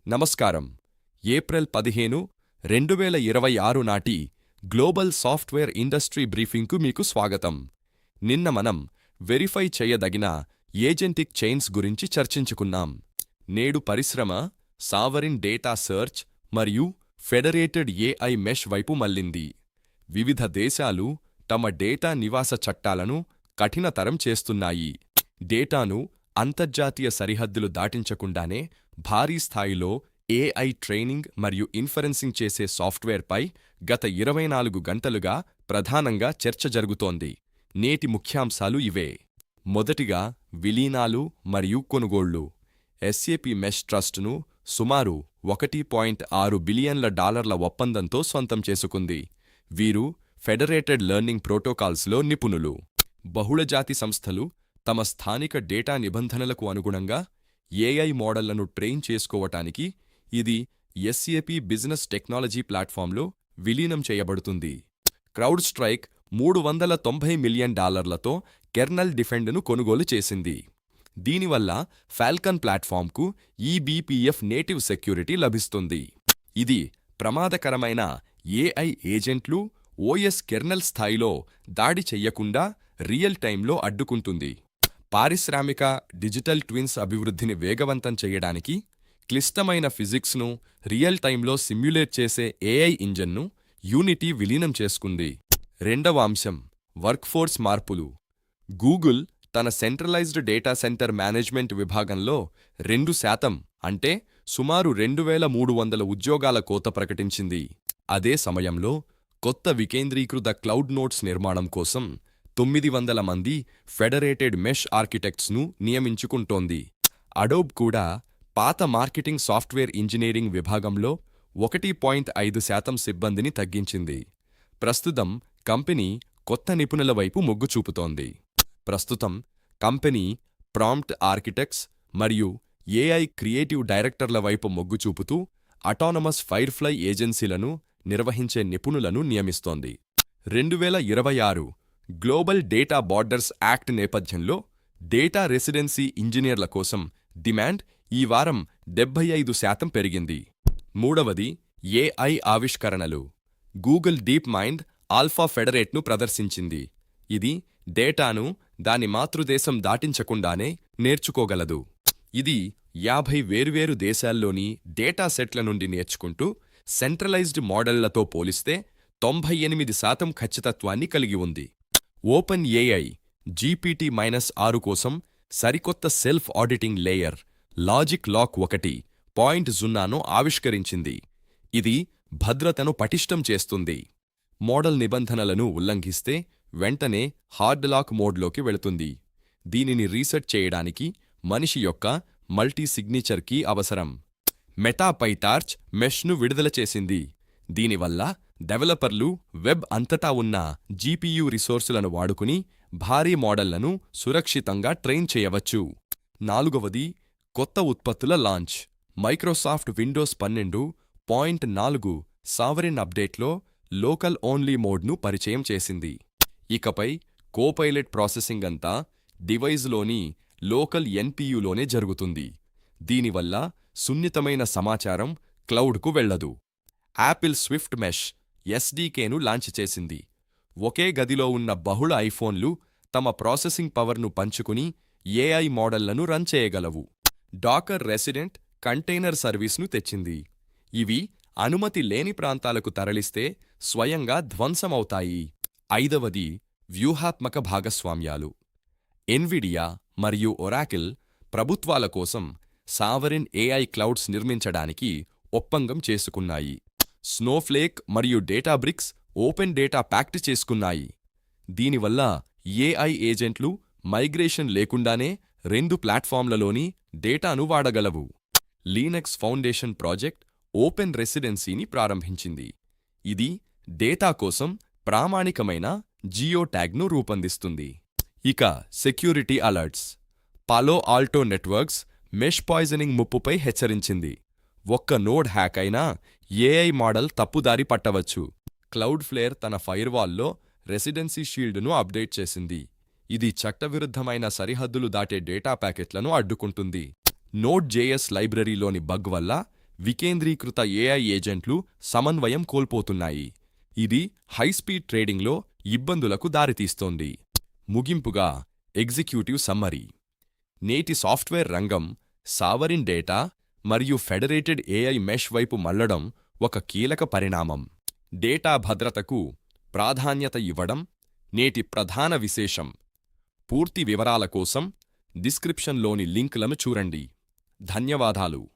నమస్కారం. ఏప్రిల్ 15, 2026 నాటి global software industry బ్రీఫింగ్కు మీకు స్వాగతం. నిన్న మనం వెరిఫై చేయదగిన ఏజెంటిక్ చైన్స్ గురించి చర్చించుకున్నాం. నేడు పరిశ్రమ సావరిన్ డేటా సెర్చ్ మరియు ఫెడరేటెడ్ ఏఐ మెష్ వైపు మళ్లింది. వివిధ దేశాలు తమ డేటా నివాస చట్టాలను కఠినతరం చేస్తున్నాయి. డేటాను అంతర్జాతీయ సరిహద్దులు దాటించకుండానే భారీ స్థాయిలో ఏఐ ట్రైనింగ్ మరియు ఇన్ఫరెన్సింగ్ చేసే సాఫ్ట్వేర్పై గత 24 గంటలుగా ప్రధానంగా చర్చ జరుగుతోంది. నేటి ముఖ్యాంశాలు ఇవే. మొదటిగా విలీనాలు మరియు కొనుగోళ్లు. ఎస్ఏపీ మెష్ ట్రస్ట్ను సుమారు $1.6 బిలియన్ల ఒప్పందంతో స్వంతం చేసుకుంది. వీరు ఫెడరేటెడ్ లెర్నింగ్ ప్రోటోకాల్స్లో నిపుణులు. బహుళజాతి సంస్థలు తమ స్థానిక డేటా నిబంధనలకు అనుగుణంగా ఏఐ మోడళ్లను ట్రైన్ చేసుకోవటానికి ఇది ఎస్ఏపీ బిజినెస్ టెక్నాలజీ ప్లాట్ఫామ్లో విలీనం చేయబడుతుంది. క్రౌడ్ స్ట్రైక్ $390 మిలియన్ కెర్నల్ డిఫెండ్ను కొనుగోలు చేసింది. దీనివల్ల ఫాల్కన్ ప్లాట్ఫామ్కు ఈబీపీఎఫ్ నేటివ్ సెక్యూరిటీ లభిస్తుంది. ఇది ప్రమాదకరమైన ఏఐ ఏజెంట్లు ఓఎస్ కెర్నల్ స్థాయిలో దాడి చెయ్యకుండా రియల్ టైంలో అడ్డుకుంటుంది. పారిశ్రామిక డిజిటల్ ట్విన్స్ అభివృద్ధిని వేగవంతం చేయడానికి క్లిష్టమైన ఫిజిక్స్ను రియల్ టైంలో సిమ్యులేట్ చేసే ఏఐ ఇంజన్ను యూనిటీ విలీనం చేసుకుంది. రెండవ అంశం వర్క్ఫోర్స్ మార్పులు. గూగుల్ తన సెంట్రలైజ్డ్ డేటా సెంటర్ మేనేజ్మెంట్ విభాగంలో 2% అంటే సుమారు 2300 ఉద్యోగాల కోత ప్రకటించింది. అదే సమయంలో కొత్త వికేంద్రీకృత క్లౌడ్ నోడ్స్ నిర్మాణం కోసం 900 మంది ఫెడరేటెడ్ మెష్ ఆర్కిటెక్ట్స్ను నియమించుకుంటోంది. అడోబ్ కూడా పాత మార్కెటింగ్ సాఫ్ట్వేర్ ఇంజనీరింగ్ విభాగంలో 1.5% సిబ్బందిని తగ్గించింది. ప్రస్తుతం కంపెనీ కొత్త నిపుణుల వైపు మొగ్గు చూపుతోంది. ప్రస్తుతం కంపెనీ ప్రాంప్ట్ ఆర్కిటెక్ట్స్ మరియు ఏఐ క్రియేటివ్ డైరెక్టర్ల వైపు మొగ్గు చూపుతూ అటానమస్ ఫైర్ఫ్లై ఏజెన్సీలను నిర్వహించే నిపుణులను నియమిస్తోంది. 2026 గ్లోబల్ డేటా బార్డర్స్ యాక్ట్ నేపథ్యంలో డేటా రెసిడెన్సీ ఇంజనీర్ల కోసం డిమాండ్ ఈ వారం 75% పెరిగింది. మూడవది ఏఐ ఆవిష్కరణలు. గూగుల్ డీప్ మైండ్ ఆల్ఫా ఫెడరేట్ను ప్రదర్శించింది. ఇది డేటాను దాని మాతృదేశం దాటించకుండానే నేర్చుకోగలదు. ఇది 50 వేర్వేరు దేశాల్లోని డేటా సెట్ల నుండి నేర్చుకుంటూ సెంట్రలైజ్డ్ మోడళ్లతో పోలిస్తే 98% ఖచ్చితత్వాన్ని కలిగి ఉంది. ఓపెన్ ఏఐ GPT-6 కోసం సరికొత్త self auditing layer logic lock 1.0ను ఆవిష్కరించింది. ఇది భద్రతను పటిష్టం చేస్తుంది. మోడల్ నిబంధనలను ఉల్లంఘిస్తే వెంటనే హార్డ్ లాక్ మోడ్లోకి వెళుతుంది. దీనిని రీసెట్ చేయడానికి మనిషి యొక్క మల్టీ సిగ్నేచర్ కీ అవసరం. మెటా పైటార్చ్ మెష్ను విడుదల చేసింది. దీనివల్ల డెవలపర్లు వెబ్ అంతటా ఉన్న జీపీయూ రిసోర్సులను వాడుకుని భారీ మోడళ్లను సురక్షితంగా ట్రైన్ చేయవచ్చు. నాలుగవది కొత్త ఉత్పత్తుల లాంచ్. మైక్రోసాఫ్ట్ విండోస్ 12.4 సావరిన్ అప్డేట్లో లోకల్ ఓన్లీ మోడ్ను పరిచయం చేసింది. ఇకపై కోపైలట్ ప్రాసెసింగ్ అంతా డివైజ్లోని లోకల్ ఎన్పీయూలోనే జరుగుతుంది. దీనివల్ల సున్నితమైన సమాచారం క్లౌడ్కు వెళ్లదు. యాపిల్ స్విఫ్ట్ మెష్ ఎస్డీకేను లాంచ్ చేసింది. ఒకే గదిలో ఉన్న బహుళ ఐఫోన్లు తమ ప్రాసెసింగ్ పవర్ను పంచుకుని ఏఐ మోడళ్లను రన్ చేయగలవు. డాకర్ రెసిడెంట్ కంటైనర్ సర్వీస్ను తెచ్చింది. ఇవి అనుమతి లేని ప్రాంతాలకు తరలిస్తే స్వయంగా ధ్వంసమవుతాయి. ఐదవది వ్యూహాత్మక భాగస్వామ్యాలు. ఎన్విడియా మరియు ఒరాకిల్ ప్రభుత్వాల కోసం సావరిన్ ఏఐ క్లౌడ్స్ నిర్మించడానికి ఒప్పందం చేసుకున్నాయి. స్నోఫ్లేక్ మరియు డేటాబ్రిక్స్ ఓపెన్ డేటా ప్యాక్ట్ చేసుకున్నాయి. దీనివల్ల ఏఐ ఏజెంట్లు మైగ్రేషన్ లేకుండానే 2 ప్లాట్ఫామ్లలోని డేటాను వాడగలవు. లీనక్స్ ఫౌండేషన్ ప్రాజెక్ట్ ఓపెన్ రెసిడెన్సీని ప్రారంభించింది. ఇది డేటా కోసం ప్రామాణికమైన జియో ట్యాగ్ను రూపొందిస్తుంది. ఇక security alerts. Palo Alto Networks mesh poisoning ముప్పుపై హెచ్చరించింది. ఒక్క నోడ్ హ్యాక్ అయినా ఏఐ మోడల్ తప్పుదారి పట్టవచ్చు. క్లౌడ్ఫ్లేర్ తన ఫైర్వాల్లో రెసిడెన్సీ షీల్డ్ను అప్డేట్ చేసింది. ఇది చట్టవిరుద్ధమైన సరిహద్దులు దాటే డేటా ప్యాకెట్లను అడ్డుకుంటుంది. నోడ్.js లైబ్రరీలోని బగ్ వల్ల వికేంద్రీకృత ఏఐ ఏజెంట్లు సమన్వయం కోల్పోతున్నాయి. ఇది హైస్పీడ్ ట్రేడింగ్లో ఇబ్బందులకు దారితీస్తోంది. ముగింపుగా ఎగ్జిక్యూటివ్ సమ్మరీ. నేటి సాఫ్ట్వేర్ రంగం సావరిన్ డేటా మరియు ఫెడరేటెడ్ ఏఐ మెష్ వైపు మళ్లడం ఒక కీలక పరిణామం. డేటా భద్రతకు ప్రాధాన్యత ఇవ్వడం నేటి ప్రధాన విశేషం. పూర్తి వివరాల కోసం డిస్క్రిప్షన్లోని లింక్లను చూడండి. ధన్యవాదాలు.